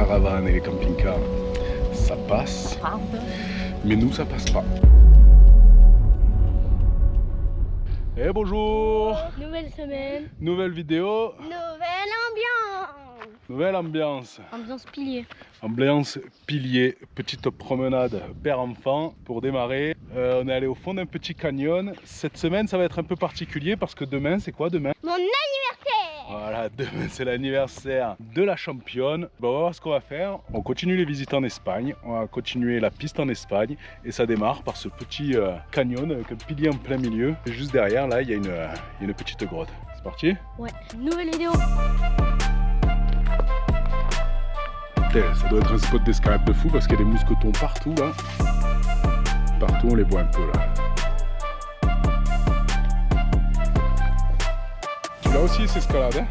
caravanes et les camping-cars, ça passe. Mais nous, ça passe pas. Et bonjour! Nouvelle semaine. Nouvelle vidéo. Nouvelle ambiance. Nouvelle ambiance. Ambiance pilier. Ambiance pilier. Petite promenade père-enfant pour démarrer. On est allé au fond d'un petit canyon. Cette semaine, ça va être un peu particulier parce que demain, c'est quoi demain? Mon anniversaire. Voilà, demain c'est l'anniversaire de la championne. Bon, on va voir ce qu'on va faire. On continue les visites en Espagne. On va continuer la piste en Espagne. Et ça démarre par ce petit canyon avec un pilier en plein milieu. Et juste derrière, là, il y a une petite grotte. C'est parti? Ouais. Nouvelle vidéo. Putain, ça doit être un spot d'escalade de fou parce qu'il y a des mousquetons partout là. Partout on les voit un peu là. Celui-là aussi c'est escalade hein.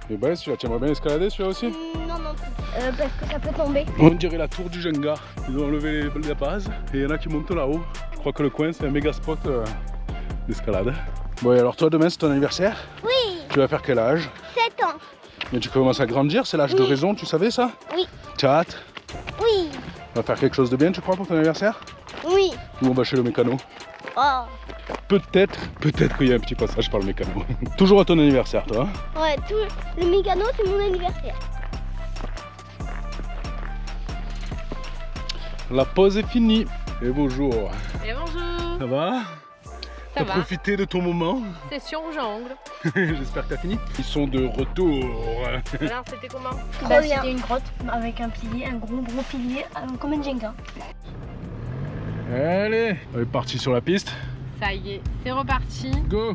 Et ben celui-là, tu aimerais bien escalader celui-là aussi? Non, non plus. Parce que ça peut tomber. On dirait la tour du Jenga. Ils ont enlevé la base et il y en a qui montent là-haut. Je crois que le coin c'est un méga spot d'escalade. Bon et alors toi demain c'est ton anniversaire? Oui. Tu vas faire quel âge? 7 ans. Mais tu commences à grandir, c'est l'âge de raison, tu savais ça? Oui. Tu as hâte? Oui. On va faire quelque chose de bien tu crois pour ton anniversaire? Oui. Ou on va chez le mécano? Oh. Peut-être qu'il y a un petit passage par le mécano. Toujours à ton anniversaire, toi? Ouais, le mécano, c'est mon anniversaire. La pause est finie. Et bonjour. Et bonjour. Ça va? Ça T'as va. profité de ton moment? Session jongle. J'espère que t'as fini. Ils sont de retour. Alors c'était comment? Trop bien. C'était une grotte avec un pilier, un gros pilier, comme un Jenga. Allez, on est parti sur la piste. Ça y est, c'est reparti. Go!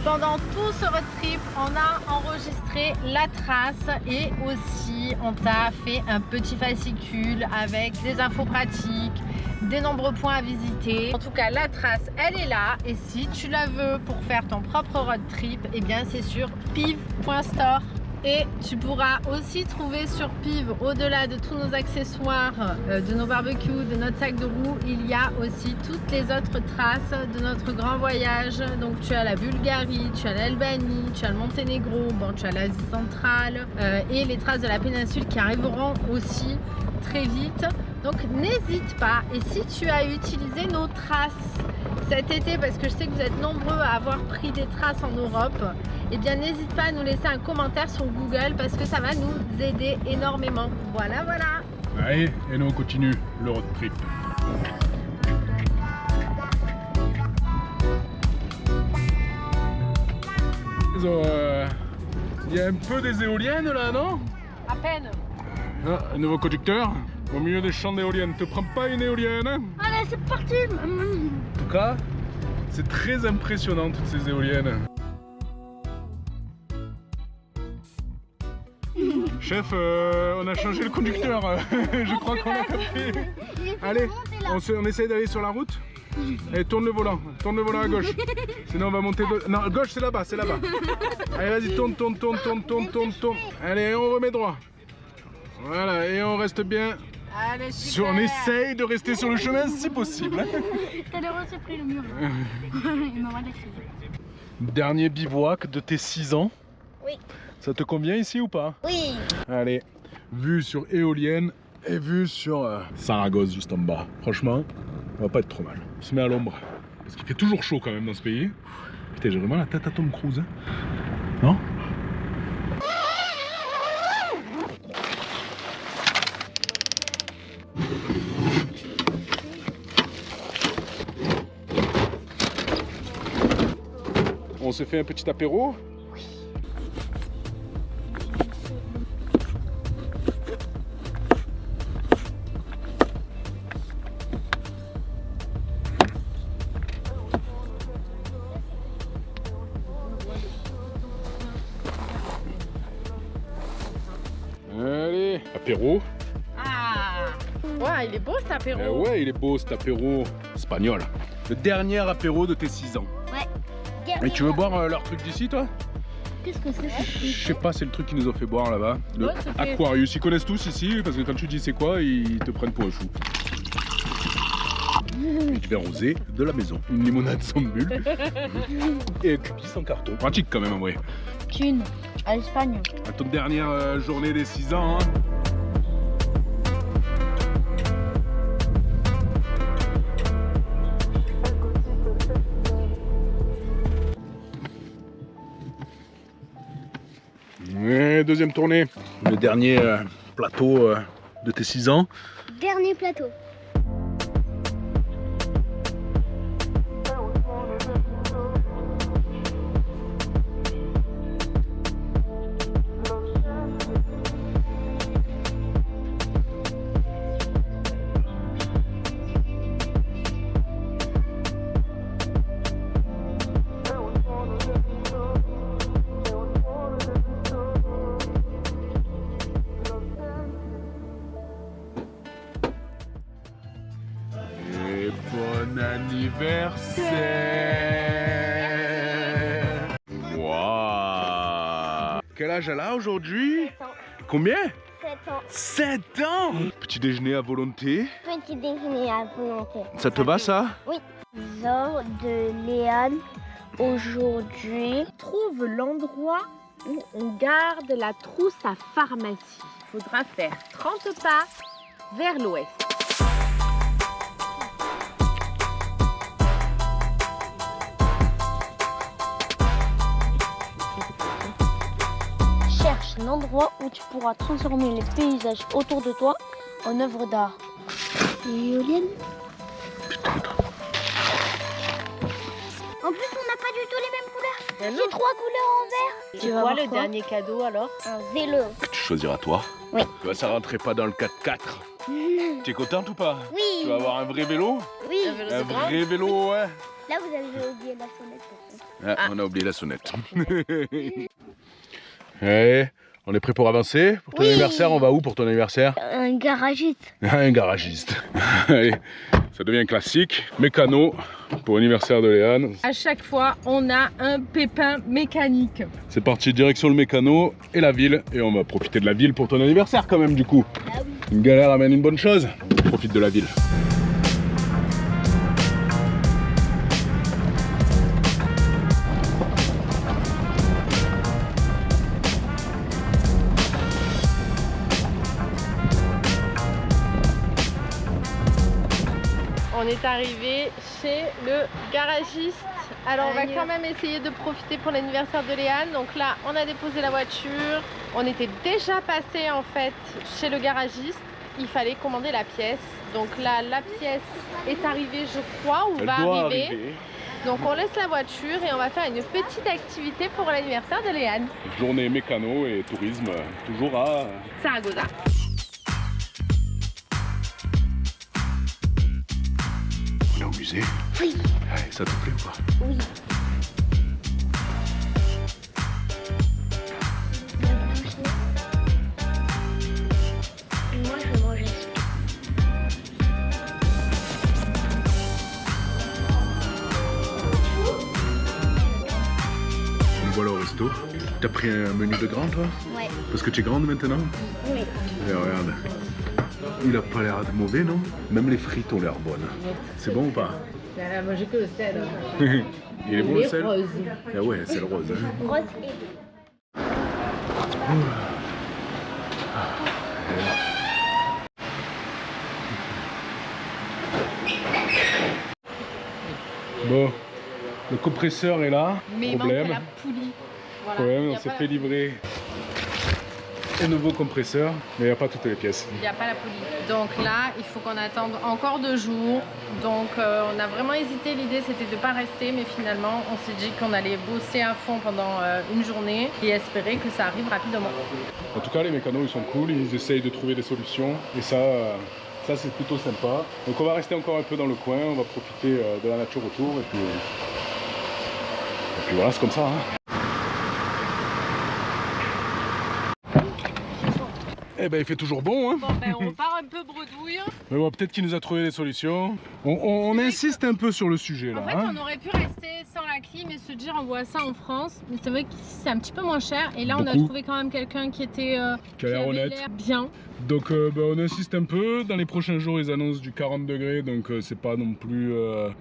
Pendant tout ce road trip, on a enregistré la trace et aussi on t'a fait un petit fascicule avec des infos pratiques, des nombreux points à visiter. En tout cas, la trace, elle est là et si tu la veux pour faire ton propre road trip, eh bien c'est sur piv.store. Et tu pourras aussi trouver sur Piv, au-delà de tous nos accessoires, de nos barbecues, de notre sac de roue, il y a aussi toutes les autres traces de notre grand voyage. Donc tu as la Bulgarie, tu as l'Albanie, tu as le Monténégro, bon, tu as l'Asie centrale et les traces de la péninsule qui arriveront aussi très vite. Donc n'hésite pas, et si tu as utilisé nos traces cet été, parce que je sais que vous êtes nombreux à avoir pris des traces en Europe, eh bien n'hésite pas à nous laisser un commentaire sur Google parce que ça va nous aider énormément. Voilà, voilà. Allez, et nous on continue le road trip. Il y a un peu des éoliennes là, non? À peine. Ah, un nouveau conducteur au milieu des champs d'éoliennes. Te prends pas une éolienne? Allez, c'est parti. En tout cas, c'est très impressionnant toutes ces éoliennes. Chef, on a changé le conducteur. Je crois qu'on a capté. Allez, on essaye d'aller sur la route. Allez, tourne le volant à gauche. Sinon on va monter de... Non, gauche c'est là-bas, Allez, vas-y, tourne. Allez, on remet droit. Voilà, et on reste bien. Allez, super. On essaye de rester sur le chemin si possible. T'as l'air aussi pris le mur. Il m'a relaxé. Dernier bivouac de tes 6 ans. Oui. Ça te convient ici ou pas? Oui. Allez, vue sur éolienne et vue sur Saragosse juste en bas. Franchement, on va pas être trop mal. On se met à l'ombre. Parce qu'il fait toujours chaud quand même dans ce pays. Putain, j'ai vraiment la tête à Tom Cruise. Hein. Non? On se fait un petit apéro. apéro. Ah, ouais, il est beau cet apéro. Ouais, il est beau cet apéro espagnol. Le dernier apéro de tes 6 ans. Et tu veux boire leur truc d'ici, toi? Qu'est-ce que c'est? Je sais pas, c'est le truc qu'ils nous ont fait boire là-bas. Le Ouais, c'était- Aquarius. Ils connaissent tous ici parce que quand tu dis c'est quoi, ils te prennent pour un fou. Et du vin rosé de la maison. Une limonade sans bulle. Et un cubis sans carton. Pratique quand même en vrai. Thune, à l'Espagne. À ton dernière journée des 6 ans. Hein. Et deuxième tournée. Le dernier plateau de tes 6 ans. Dernier plateau. Et bon anniversaire. Waouh. Quel âge elle a aujourd'hui? 7 ans. Combien? 7 ans. 7 ans. Petit déjeuner à volonté. Petit déjeuner à volonté. Ça te va ça? Zor de Léane. Aujourd'hui, Trouve l'endroit où on garde la trousse à pharmacie. Il faudra faire 30 pas vers l'ouest. Cherche l'endroit où tu pourras transformer les paysages autour de toi en œuvre d'art. éolienne. En plus, on n'a pas du tout les mêmes couleurs. Ben non. J'ai 3 couleurs en vert. C'est quoi le dernier cadeau alors? Un vélo. Que tu choisiras toi. Oui. Ça rentrait pas dans le 4x4. Tu es contente ou pas? Oui. Tu vas avoir un vrai vélo? Oui. Un vélo Un de grand? vrai vélo, ouais. Là, vous avez oublié la sonnette. par contre. Ah, on a oublié la sonnette. Allez, on est prêt pour avancer? Pour ton Oui. anniversaire, on va où pour ton anniversaire? Un garagiste. Un garagiste. Allez, ça devient classique. Mécano pour l'anniversaire de Léane. À chaque fois, on a un pépin mécanique. C'est parti, direction le mécano et la ville. Et on va profiter de la ville pour ton anniversaire quand même du coup. Ah oui. Une galère amène une bonne chose. On profite de la ville. On est arrivé chez le garagiste. Alors on va Aïe. quand même essayer de profiter pour l'anniversaire de Léane. Donc là, on a déposé la voiture. On était déjà passé en fait chez le garagiste. Il fallait commander la pièce. Donc là, la pièce est arrivée, je crois, ou va arriver. Donc on laisse la voiture et on va faire une petite activité pour l'anniversaire de Léane. Journée mécano et tourisme, toujours à... Saragossa. On est au musée. Oui. Ouais, ça te plaît ou pas? Oui. Moi, je vais manger ça. On voit le resto. T'as pris un menu de grand toi? Ouais. Parce que tu es grande maintenant? Oui. Et regarde. Il a pas l'air de mauvais, non? Même les frites ont l'air bonnes. C'est bon ou pas? Moi j'ai que le sel. Il est bon le sel? rose. Ah ouais, c'est le rose. Hein. Rose et bleu. Bon, le compresseur est là. Mais il Problème. manque la poulie. Voilà. Problème, Il y on a s'est pas fait la- livrer un nouveau compresseur, mais il n'y a pas toutes les pièces. Il n'y a pas la poulie. Donc là, il faut qu'on attende encore 2 jours. Donc on a vraiment hésité. L'idée c'était de ne pas rester, mais finalement on s'est dit qu'on allait bosser à fond pendant une journée et espérer que ça arrive rapidement. En tout cas, les mécanos ils sont cool, ils essayent de trouver des solutions et ça c'est plutôt sympa. Donc on va rester encore un peu dans le coin, on va profiter de la nature autour et puis voilà, c'est comme ça. Hein. Eh ben il fait toujours bon, hein. Bon ben on part un peu bredouille. Mais bon, peut-être qu'il nous a trouvé des solutions. On insiste un peu sur le sujet là. En fait, hein. on aurait pu rester sans la clim et se dire on voit ça en France, mais c'est vrai qu'ici c'est un petit peu moins cher. Et là, on a Beaucoup. trouvé quand même quelqu'un qui était Qui a l'air avait honnête. l'air bien. Donc ben, on insiste un peu. Dans les prochains jours, ils annoncent du 40 degrés, donc c'est pas non plus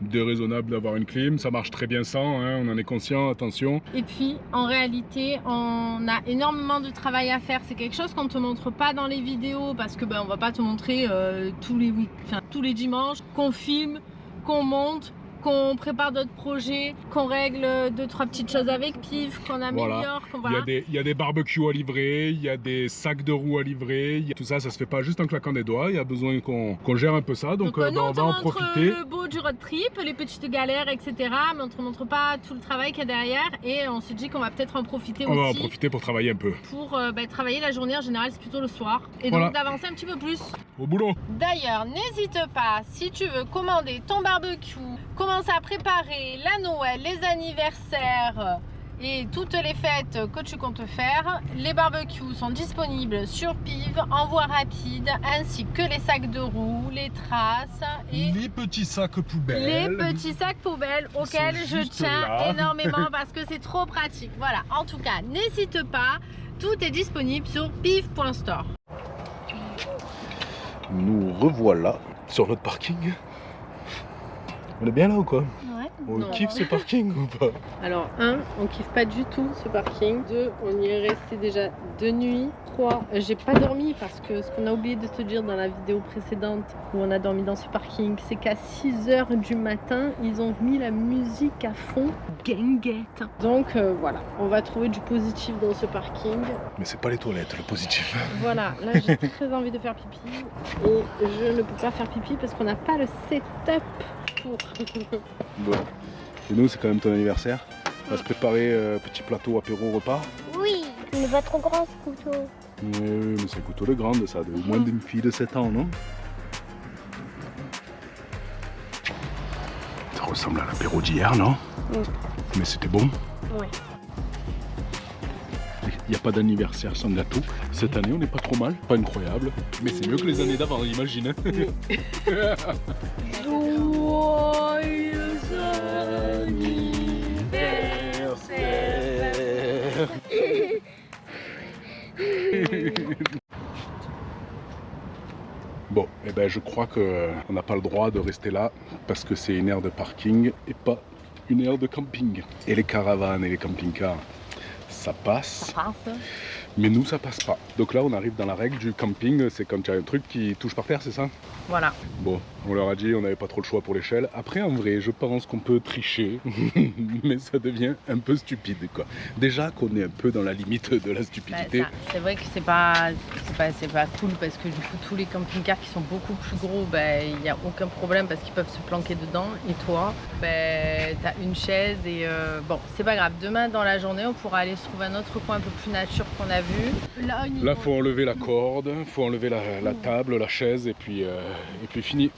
déraisonnable d'avoir une clim. Ça marche très bien sans, hein, on en est conscient, attention. Et puis, en réalité, on a énormément de travail à faire. C'est quelque chose qu'on te montre pas dans les vidéos parce que ben on va pas te montrer tous les dimanches qu'on filme, qu'on monte, qu'on prépare d'autres projets, qu'on règle 2-3 petites choses avec Pif, qu'on améliore, qu'on voilà. Il y a des barbecues à livrer, il y a des sacs de roues à livrer. Tout ça, ça se fait pas juste en claquant des doigts. Il y a besoin qu'on gère un peu ça. Donc nous, ben, on va en profiter. Le beau du road trip, les petites galères, etc. Mais on te montre pas tout le travail qu'il y a derrière. Et on s'est dit qu'on va peut-être en profiter On aussi. va en profiter pour travailler un peu. Pour travailler la journée en général, c'est plutôt le soir. Et Voilà. donc d'avancer un petit peu plus. Au boulot. D'ailleurs, n'hésite pas, si tu veux commander ton barbecue, commencer à préparer la Noël, les anniversaires et toutes les fêtes que tu comptes faire, les barbecues sont disponibles sur Piv, envoi rapide, ainsi que les sacs de roues, les traces et Les petits sacs poubelles. les petits sacs poubelles auxquels sont je juste tiens là. énormément parce que c'est trop pratique. Voilà, en tout cas, n'hésite pas, tout est disponible sur piv.store. Nous revoilà sur notre parking. On est bien là ou quoi? Ouais. On Non. kiffe ce parking ou pas? Alors 1, on kiffe pas du tout ce parking. 2, on y est resté déjà 2 nuits. 3, j'ai pas dormi parce que ce qu'on a oublié de te dire dans la vidéo précédente où on a dormi dans ce parking, c'est qu'à 6h du matin, ils ont mis la musique à fond, guinguette. Donc voilà, on va trouver du positif dans ce parking. Mais c'est pas les toilettes, le positif. Voilà, là j'ai très envie de faire pipi et je ne peux pas faire pipi parce qu'on n'a pas le setup pour. Bon. Et nous, c'est quand même ton anniversaire. On va se préparer petit plateau, apéro, repas. Oui, il n'est pas trop grand ce couteau. Oui, mais c'est un couteau de grande, ça, de moins d'une fille de 7 ans, non? Ça ressemble à l'apéro d'hier, non? Oui. Mais c'était bon. Ouais. Il n'y a pas d'anniversaire sans gâteau. Cette année, on n'est pas trop mal, pas incroyable. Mais c'est mieux que les années d'avant, imagine. Bon, eh ben, je crois qu'on n'a pas le droit de rester là parce que c'est une aire de parking et pas une aire de camping. Et les caravanes et les camping-cars, ça passe. Mais nous, ça passe pas. Donc là, on arrive dans la règle du camping, c'est quand il y a un truc qui touche par terre, c'est ça? Voilà. Bon, on leur a dit, on n'avait pas trop le choix pour l'échelle. Après, en vrai, je pense qu'on peut tricher, mais ça devient un peu stupide, quoi. Déjà qu'on est un peu dans la limite de la stupidité. C'est vrai que c'est pas cool parce que du coup tous les camping-cars qui sont beaucoup plus gros, il n'y a aucun problème parce qu'ils peuvent se planquer dedans. Et toi, t'as une chaise et bon, c'est pas grave. Demain dans la journée, on pourra aller se trouver un autre coin un peu plus nature qu'on a vu. Là, faut enlever la corde, faut enlever la table, la chaise et puis fini.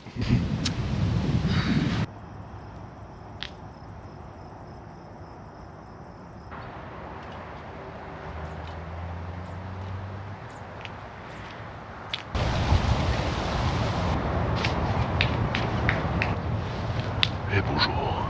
Et bonjour.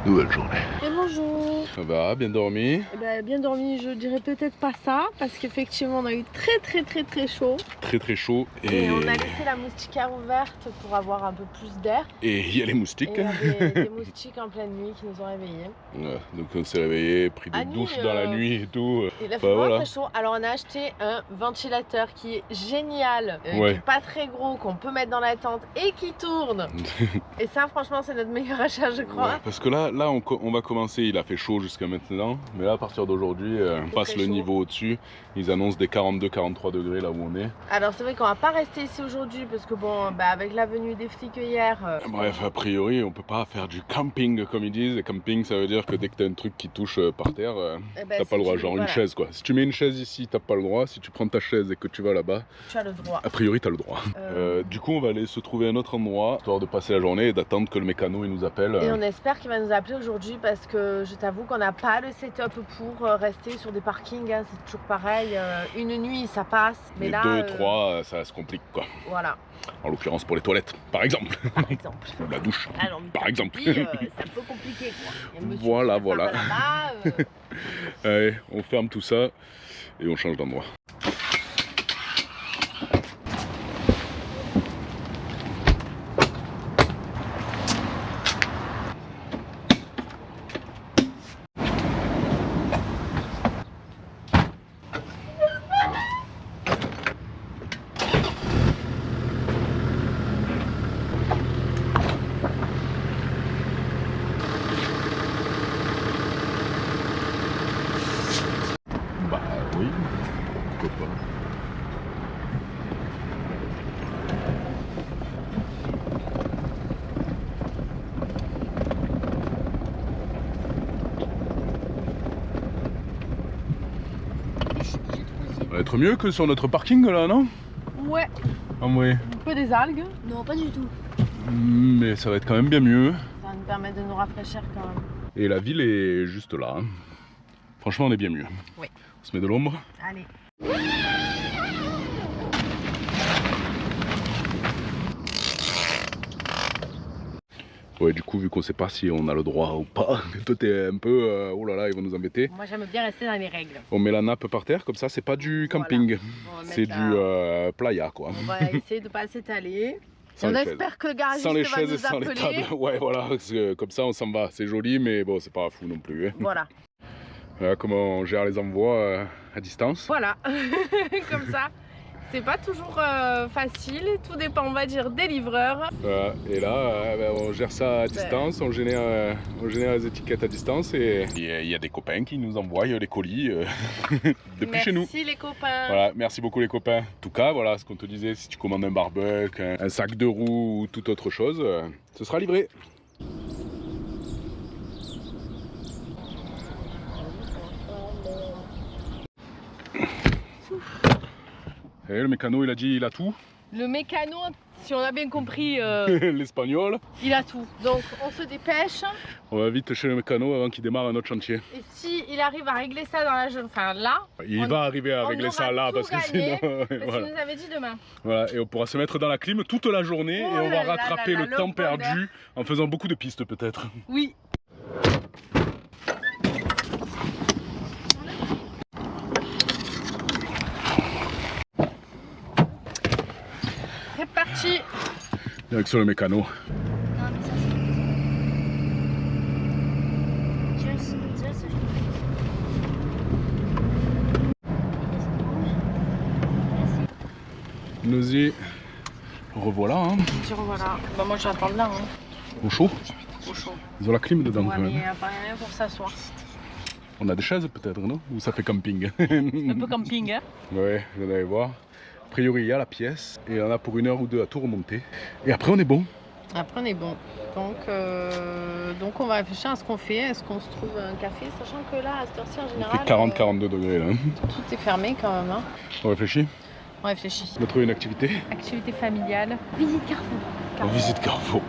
Nouvelle journée. Et bonjour. Ça va, bien dormi? Bien dormi, je dirais peut-être pas ça, parce qu'effectivement on a eu très chaud. Très chaud. Et on a laissé la moustiquaire ouverte pour avoir un peu plus d'air. Et il y a les moustiques. Et il y avait des moustiques en pleine nuit qui nous ont réveillés. Ouais, donc on s'est réveillé, pris des À nuit, douches dans la nuit et tout. Et il a Bah, fait vraiment voilà. très chaud. Alors on a acheté un ventilateur qui est génial, qui Ouais. est pas très gros, qu'on peut mettre dans la tente et qui tourne. Et ça franchement c'est notre meilleur achat je crois. Ouais, parce que là on va commencer, il a fait chaud jusqu'à maintenant, mais là à partir d'aujourd'hui, on passe très le chaud. niveau au-dessus, ils annoncent des 42-43 degrés là où on est. Alors c'est vrai qu'on va pas rester ici aujourd'hui parce que bon avec la venue des flics hier. Bref, a priori on peut pas faire du camping comme ils disent, et camping ça veut dire que dès que t'as un truc qui touche par terre, t'as pas le droit, genre une chaise quoi. Si tu mets une chaise ici, t'as pas le droit, si tu prends ta chaise et que tu vas là-bas, Tu as le droit. a priori t'as le droit. Du coup on va aller se trouver un autre endroit, histoire de passer la journée et d'attendre que le mécano il nous appelle. Et on espère qu'il va nous appeler appelé aujourd'hui parce que je t'avoue qu'on n'a pas le setup pour rester sur des parkings, hein, c'est toujours pareil, une nuit ça passe, mais là... 2, 3, ça se complique quoi. Voilà. En l'occurrence pour les toilettes, par exemple. Par exemple. Ou la douche, Alors, par exemple. c'est un peu compliqué quoi. Il y a un monsieur Voilà, qui voilà. part là-bas, Allez, on ferme tout ça et on change d'endroit. Bah oui, pourquoi pas. Ça va être mieux que sur notre parking là, non? Ouais, Ah oui. un peu des algues. Non, pas du tout. Mais ça va être quand même bien mieux. Ça va nous permettre de nous rafraîchir quand même. Et la ville est juste là. Hein. Franchement, on est bien mieux. Oui. On se met de l'ombre. Allez. Ouais, du coup, vu qu'on sait pas si on a le droit ou pas, toi t'es un peu, oh là là, ils vont nous embêter. Moi j'aime bien rester dans les règles. On met la nappe par terre, comme ça, c'est pas du Voilà. camping, On va c'est mettre du la- playa quoi. On va essayer de pas s'étaler. Sans On les chaises. espère que le garagiste Sans les va chaises et nous sans les appeler. tables. Ouais, voilà, parce que comme ça on s'en va. C'est joli, mais bon, c'est pas fou non plus. Hein. Voilà. Voilà comment on gère les envois à distance. Voilà. Comme ça. C'est pas toujours facile, tout dépend on va dire des livreurs. Et là, ben, on gère ça à distance, on génère les étiquettes à distance et il y a des copains qui nous envoient les colis depuis chez nous. Merci les copains. Voilà, merci beaucoup les copains. En tout cas, voilà ce qu'on te disait, si tu commandes un barbecue, un sac de roues ou toute autre chose, ce sera livré. Et le mécano, il a dit il a tout. Le mécano, si on a bien compris, L'espagnol. il a tout. Donc on se dépêche. On va vite chez le mécano avant qu'il démarre un autre chantier. Et si il arrive à régler ça dans la journée, enfin là, Il va arriver à on régler aura ça là tout parce que gagné, sinon. parce Voilà. qu'il nous avait dit demain. Voilà, et on pourra se mettre dans la clim toute la journée Oh et on là va là rattraper là là, le le temps bonheur. perdu en faisant beaucoup de pistes peut-être. Oui. C'est parti. Direction le mécano. Non, mais ça, c'est... Just, Nous y revoilà, hein. Voilà. Bah, moi je vais attendre là. Hein. Au chaud. Au chaud. Ils ont la clim dedans Ouais, quand mais même. il n'y a pas rien pour s'asseoir. On a des chaises peut-être, non? Ou ça fait camping? Un peu camping, hein. Ouais, vous allez voir. A priori, il y a la pièce et on a pour 1 heure ou 2 à tout remonter. Et après, on est bon. Après on est bon. Donc on va réfléchir à ce qu'on fait. Est-ce qu'on se trouve un café, sachant que là, à cette heure-ci en Il général, fait 40-42 degrés là. tout est fermé quand même. Hein. On réfléchit. On réfléchit. On va trouver une activité. Activité familiale. Visite Carrefour. On visite Carrefour.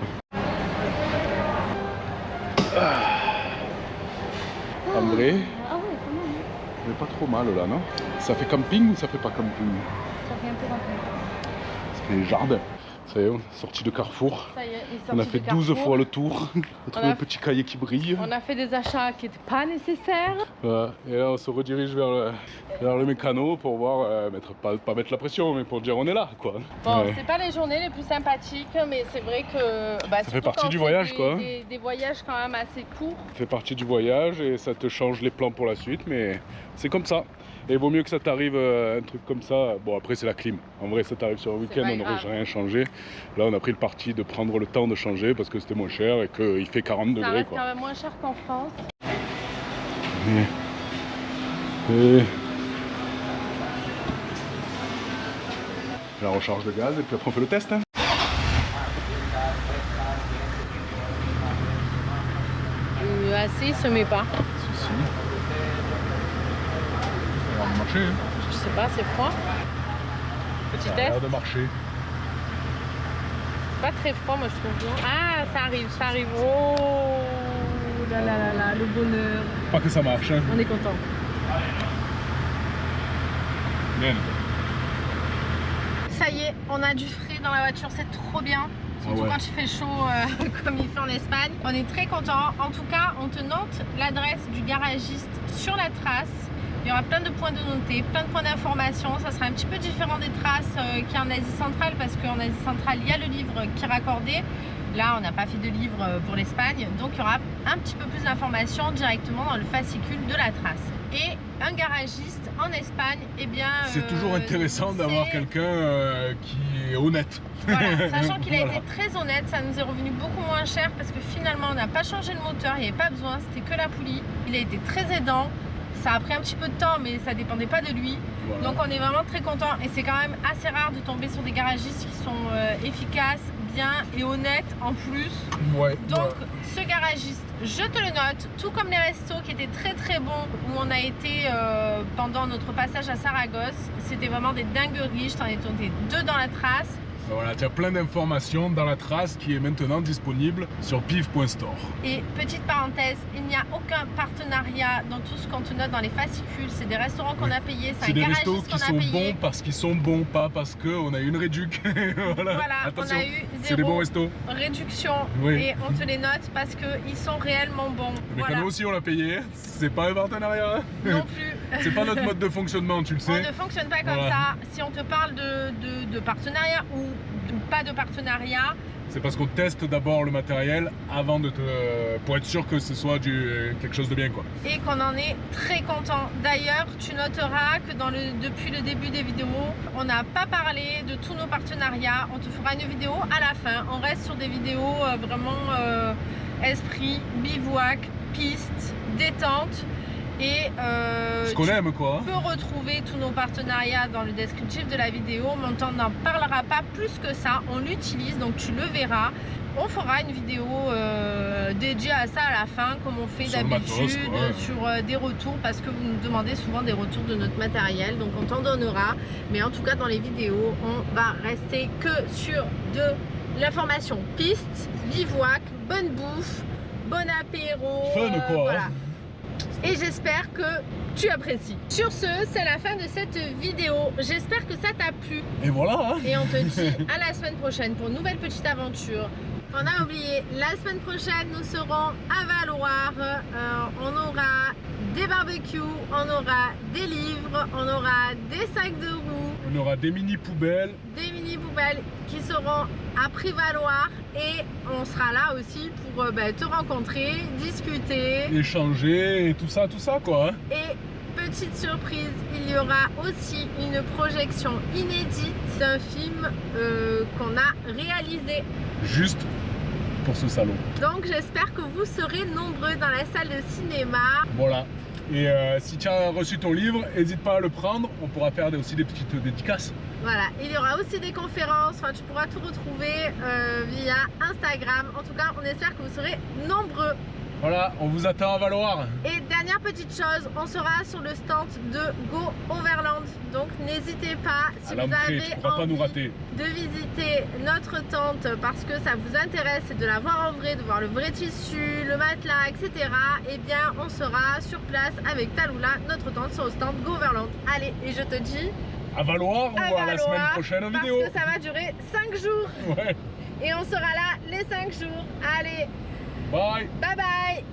André, Ah ouais, quand même. on est pas trop mal là, non? Ça fait camping ou ça fait pas camping? Ça fait un peu camping. Ça fait jardin. Ça y est, on est sorti de Carrefour. Ça y est, il est On a sorti fait du 12 Carrefour. fois le tour. On a trouvé a- un petit cahier qui brille. On a fait des achats qui n'étaient pas nécessaires. Voilà. Et là, on se redirige vers le mécano pour voir, pas mettre la pression, mais pour dire on est là, quoi. Bon, Ouais. c'est pas les journées les plus sympathiques, mais c'est vrai que bah, fait surtout partie quand du on voyage, fait quoi. Des voyages quand même assez courts. Ça fait partie du voyage et ça te change les plans pour la suite, mais c'est comme ça. Et il vaut mieux que ça t'arrive un truc comme ça. Bon, après, c'est la clim. En vrai, ça t'arrive sur un week-end, pas on n'aurait grave. rien changé. Là, on a pris le parti de prendre le temps de changer parce que c'était moins cher et qu'il fait 40 Ça degrés, reste quoi. quand même moins cher qu'en France. Et la recharge de gaz et puis après on fait le test. Hein. Assez, il se met pas. Si, si. Ça a l'air de marcher. Hein. Je sais pas, c'est froid. Petit Ça a test. l'air de marcher. C'est pas très froid, moi je trouve. Ah, ça arrive, ça arrive. Oh, là là là là, le bonheur. Pas que ça marche. Hein. On est content. Bien. Ça y est, on a du frais dans la voiture, c'est trop bien. Surtout quand il fait chaud comme il fait en Espagne. On est très content. En tout cas, on te note l'adresse du garagiste sur la trace. Il y aura plein de points de noter, plein de points d'information. Ça sera un petit peu différent des traces qu'il y a en Asie centrale parce qu'en Asie centrale, il y a le livre qui est raccordé. Là, on n'a pas fait de livre pour l'Espagne. Donc, il y aura un petit peu plus d'informations directement dans le fascicule de la trace. Et un garagiste en Espagne, eh bien... C'est toujours intéressant d'avoir quelqu'un qui est honnête. Voilà, sachant qu'il a Voilà. été très honnête, ça nous est revenu beaucoup moins cher parce que finalement on n'a pas changé le moteur, il n'y avait pas besoin, c'était que la poulie. Il a été très aidant, ça a pris un petit peu de temps mais ça dépendait pas de lui. Voilà. Donc on est vraiment très content et c'est quand même assez rare de tomber sur des garagistes qui sont efficaces, bien et honnêtes en plus. Ouais. Donc ce garagiste, je te le note, tout comme les restos qui étaient très très bons où on a été pendant notre passage à Saragosse. C'était vraiment des dingueries, je t'en ai tourné 2 dans la trace. Voilà, tu as plein d'informations dans la trace qui est maintenant disponible sur piv.store. Et petite parenthèse, il n'y a aucun partenariat dans tout ce qu'on te note dans les fascicules. C'est des restaurants qu'on a payés, c'est un des restos garagiste qui qu'on a sont payé. bons parce qu'ils sont bons, pas parce qu'on a eu une réduc. Voilà, Voilà, attention, on a eu c'est des bons zéro restos. réduction Oui. et on te les note parce qu'ils sont réellement bons. Mais Voilà. nous aussi on l'a payé, c'est pas un partenariat. Hein. Non plus. C'est pas notre mode de fonctionnement, tu le On sais. ne fonctionne pas comme Voilà. ça. Si on te parle de partenariat ou pas de partenariat, C'est parce qu'on teste d'abord le matériel avant de pour être sûr que ce soit quelque chose de bien quoi. et qu'on en est très content. D'ailleurs, tu noteras que depuis le début des vidéos, on n'a pas parlé de tous nos partenariats. On te fera une vidéo à la fin. On reste sur des vidéos vraiment esprit, bivouac, piste, détente. Et Ce qu'on aime quoi. tu peux retrouver tous nos partenariats dans le descriptif de la vidéo, mais on n'en parlera pas plus que ça. On l'utilise, donc tu le verras. On fera une vidéo dédiée à ça à la fin, comme on fait Sur le matos, d'habitude, quoi. sur des retours, parce que vous nous demandez souvent des retours de notre matériel, donc on t'en donnera. Mais en tout cas, dans les vidéos, on va rester que sur de l'information piste, bivouac, bonne bouffe, bon apéro. Fun quoi. Voilà. Hein. Et j'espère que tu apprécies. Sur ce, c'est la fin de cette vidéo. J'espère que ça t'a plu. Et voilà. Hein. Et on te dit à la semaine prochaine pour une nouvelle petite aventure. On a oublié, la semaine prochaine, nous serons à Valloire. On aura des barbecues, on aura des livres, on aura des sacs de roues, On aura des mini poubelles. des mini poubelles qui seront à Prix-Valloire. Et on sera là aussi pour te rencontrer, discuter. Échanger et tout ça quoi. Hein. Et petite surprise, il y aura aussi une projection inédite d'un film qu'on a réalisé. Juste pour ce salon. Donc j'espère que vous serez nombreux dans la salle de cinéma. Voilà. Et si tu as reçu ton livre, n'hésite pas à le prendre. On pourra faire aussi des petites dédicaces. Voilà, il y aura aussi des conférences, enfin tu pourras tout retrouver via Instagram. En tout cas, on espère que vous serez nombreux. Voilà, on vous attend à Valloire. Et dernière petite chose, on sera sur le stand de Go Overland. Donc n'hésitez pas, si À vous l'entrée, avez tu pourras pas nous envie rater. de visiter notre tente parce que ça vous intéresse et de la voir en vrai, de voir le vrai tissu, le matelas, etc. Eh bien, on sera sur place avec Talula, notre tente sur le stand Go Overland. Allez, et je te dis À Valloire ou à la Valloire, semaine prochaine en parce vidéo. que ça va durer 5 jours Ouais. et on sera là les 5 jours. Allez, Bye. bye bye.